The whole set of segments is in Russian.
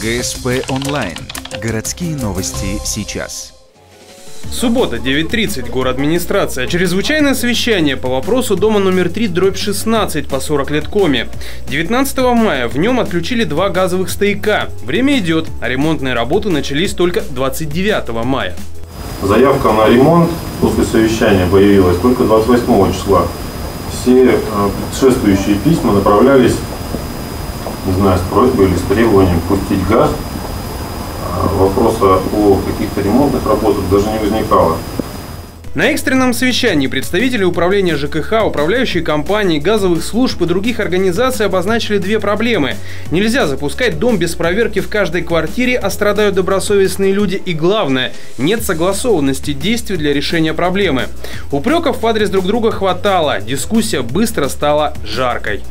ГСП онлайн. Городские новости сейчас. Суббота, 9:30, город-администрация. Чрезвычайное совещание по вопросу дома номер 3/16 по 40 лет Коми. 19 мая в нем отключили 2 газовых стояка. Время идет, а ремонтные работы начались только 29 мая. Заявка на ремонт после совещания появилась только 28 числа. Все предшествующие письма направлялись, не знаю, с просьбой или с требованием пустить газ. Вопроса о каких-то ремонтных работах даже не возникало. На экстренном совещании представители управления ЖКХ, управляющей компании, газовых служб и других организаций обозначили 2 проблемы. Нельзя запускать дом без проверки в каждой квартире, а страдают добросовестные люди. И главное, нет согласованности действий для решения проблемы. Упреков в адрес друг друга хватало, дискуссия быстро стала жаркой.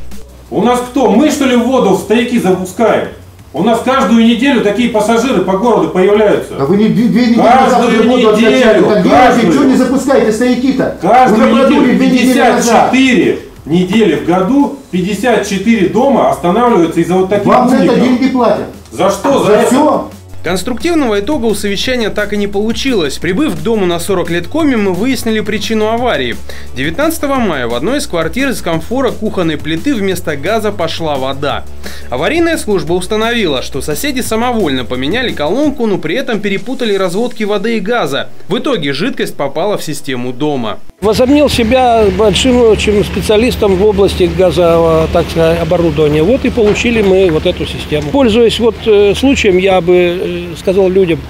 У нас кто? Мы что ли в воду в стояки запускаем? У нас каждую неделю такие пассажиры по городу появляются. А вы не 2 недели каждую неделю, что не запускаете стояки-то? Каждую неделю 54 недели в году 54 дома останавливаются из-за вот таких Вам умников. за это деньги платят. За что? За все? Конструктивного итога у совещания так и не получилось. Прибыв к дому на 40 лет Коми, мы выяснили причину аварии. 19 мая в одной из квартир из комфора кухонной плиты вместо газа пошла вода. Аварийная служба установила, что соседи самовольно поменяли колонку, но при этом перепутали разводки воды и газа. В итоге жидкость попала в систему дома. Возомнил себя большим очень специалистом в области газового, так сказать, оборудования. Вот и получили мы вот эту систему. Пользуясь случаем, я бы сказал людям,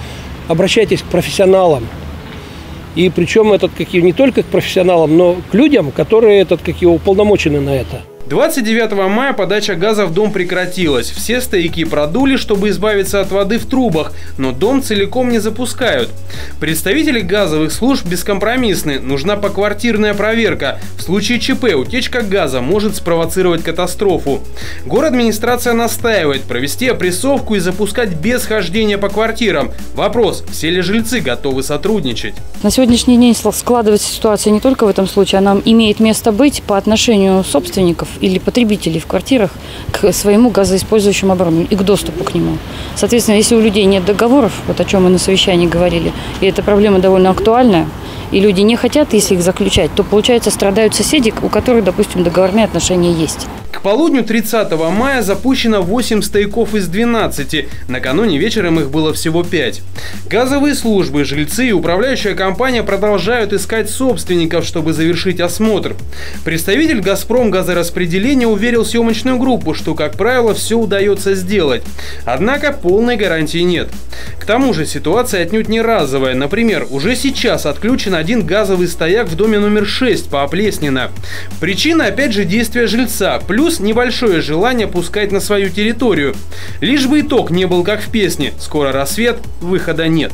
обращайтесь к профессионалам. И причем не только к профессионалам, но к людям, которые уполномочены на это. 29 мая подача газа в дом прекратилась. Все стояки продули, чтобы избавиться от воды в трубах, но дом целиком не запускают. Представители газовых служб бескомпромиссны. Нужна поквартирная проверка. В случае ЧП утечка газа может спровоцировать катастрофу. Город-администрация настаивает провести опрессовку и запускать без хождения по квартирам. Вопрос: все ли жильцы готовы сотрудничать? На сегодняшний день складывается ситуация не только в этом случае, она имеет место быть по отношению собственников или потребителей в квартирах к своему газоиспользующему оборудованию и к доступу к нему. Соответственно, если у людей нет договоров, вот о чем мы на совещании говорили, и эта проблема довольно актуальная, и люди не хотят, если их заключать, то, получается, страдают соседи, у которых, допустим, договорные отношения есть. К полудню 30 мая запущено 8 стояков из 12. Накануне вечером их было всего 5. Газовые службы, жильцы и управляющая компания продолжают искать собственников, чтобы завершить осмотр. Представитель «Газпром» газораспределения уверил съемочную группу, что, как правило, все удается сделать. Однако полной гарантии нет. К тому же ситуация отнюдь не разовая. Например, уже сейчас отключен 1 газовый стояк в доме номер 6 по Оплеснина. Причина, опять же, действия жильца, плюс небольшое желание пускать на свою территорию. Лишь бы итог не был как в песне: скоро рассвет, выхода нет.